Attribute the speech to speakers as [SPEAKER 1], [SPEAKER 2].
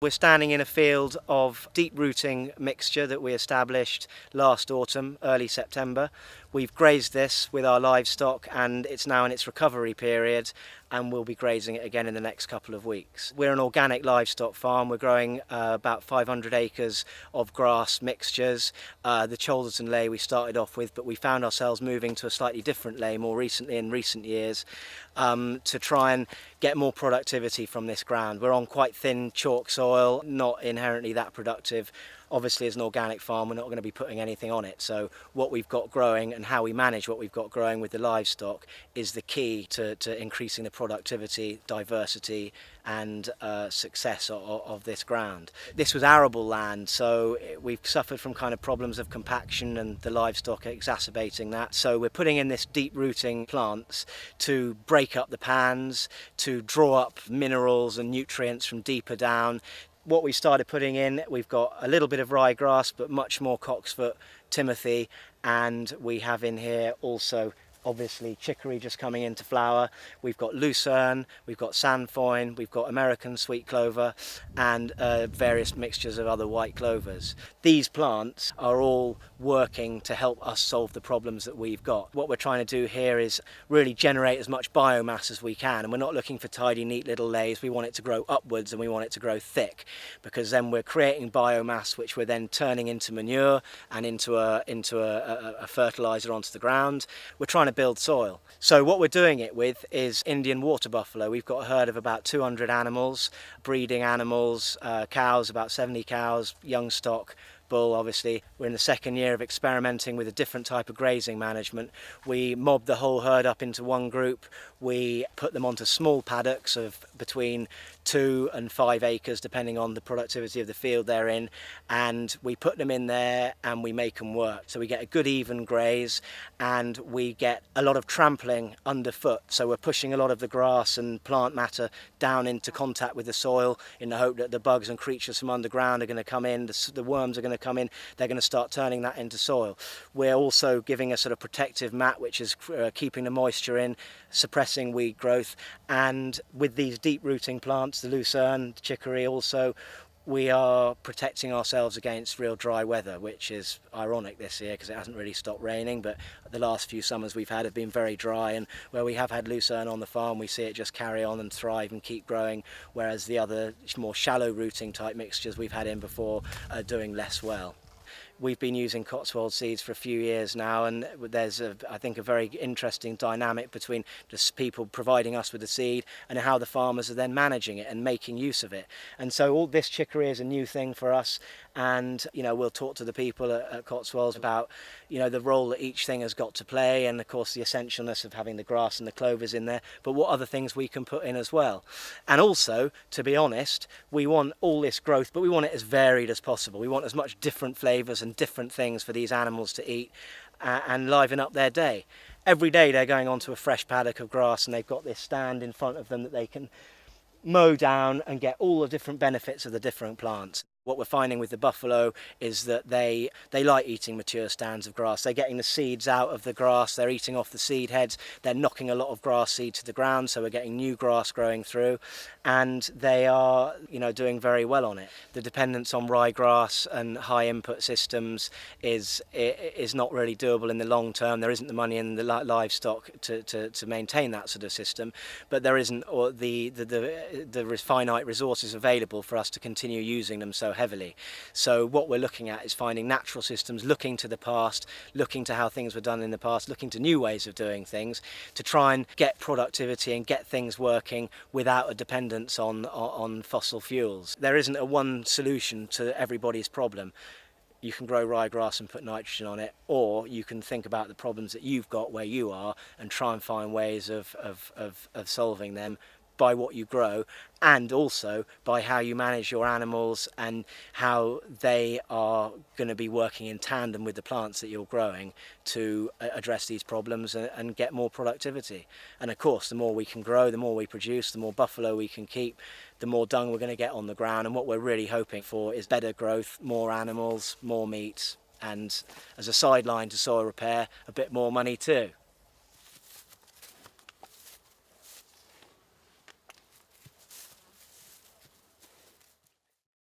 [SPEAKER 1] We're standing in a field of deep rooting mixture that we established last autumn, early September. We've grazed this with our livestock and it's now in its recovery period, and we'll be grazing it again in the next couple of weeks. We're an organic livestock farm. We're growing about 500 acres of grass mixtures. The Cholderton ley we started off with, but we found ourselves moving to a slightly different ley more recently in recent years to try and get more productivity from this ground. We're on quite thin chalk soil, not inherently that productive. Obviously, as an organic farm, we're not going to be putting anything on it. So what we've got growing and how we manage what we've got growing with the livestock is the key to increasing the productivity, diversity and success of this ground. This was arable land, so we've suffered from kind of problems of compaction and the livestock exacerbating that. So we're putting in this deep rooting plants to break up the pans, to draw up minerals and nutrients from deeper down. What we started putting in, we've got a little bit of ryegrass, but much more cocksfoot, timothy, and we have in here also obviously chicory just coming into flower. We've got lucerne, we've got sainfoin, we've got American sweet clover and various mixtures of other white clovers. These plants are all working to help us solve the problems that we've got. What we're trying to do here is really generate as much biomass as we can, and we're not looking for tidy neat little leys. We want it to grow upwards and we want it to grow thick, because then we're creating biomass which we're then turning into manure and into a fertilizer onto the ground. We're trying to build soil. So what we're doing it with is Indian water buffalo. We've got a herd of about 200 animals, breeding animals, cows, about 70 cows, young stock, bull obviously. We're in the second year of experimenting with a different type of grazing management. We mob the whole herd up into one group. We put them onto small paddocks of between 2 and 5 acres depending on the productivity of the field they're in, and we put them in there and we make them work. So we get a good even graze and we get a lot of trampling underfoot, so we're pushing a lot of the grass and plant matter down into contact with the soil in the hope that the bugs and creatures from underground are going to come in, the worms are going to come in, they're going to start turning that into soil. We're also giving a sort of protective mat which is keeping the moisture in, suppressing weed growth, and with these deep rooting plants, the lucerne, the chicory also, we are protecting ourselves against real dry weather, which is ironic this year because it hasn't really stopped raining, but the last few summers we've had have been very dry, and where we have had lucerne on the farm we see it just carry on and thrive and keep growing, whereas the other more shallow rooting type mixtures we've had in before are doing less well. We've been using Cotswold seeds for a few years now, and there's I think a very interesting dynamic between just people providing us with the seed and how the farmers are then managing it and making use of it. And so all this chicory is a new thing for us, and we'll talk to the people at Cotswolds about the role that each thing has got to play, and of course the essentialness of having the grass and the clovers in there, but what other things we can put in as well. And also, to be honest, we want all this growth, but we want it as varied as possible. We want as much different flavours and different things for these animals to eat and liven up their day. Every day they're going onto a fresh paddock of grass and they've got this stand in front of them that they can mow down and get all the different benefits of the different plants. What we're finding with the buffalo is that they like eating mature stands of grass. They're getting the seeds out of the grass, they're eating off the seed heads, they're knocking a lot of grass seed to the ground, so we're getting new grass growing through, and they are doing very well on it. The dependence on ryegrass and high input systems is not really doable in the long term. There isn't the money in the livestock to maintain that sort of system, but there isn't the finite resources available for us to continue using them so heavily. So what we're looking at is finding natural systems, looking to the past, looking to how things were done in the past, looking to new ways of doing things to try and get productivity and get things working without a dependence on fossil fuels. There isn't a one solution to everybody's problem. You can grow ryegrass and put nitrogen on it, or you can think about the problems that you've got where you are and try and find ways of solving them by what you grow, and also by how you manage your animals and how they are going to be working in tandem with the plants that you're growing to address these problems and get more productivity. And of course, the more we can grow, the more we produce, the more buffalo we can keep, the more dung we're going to get on the ground. And what we're really hoping for is better growth, more animals, more meat, and as a sideline to soil repair, a bit more money too.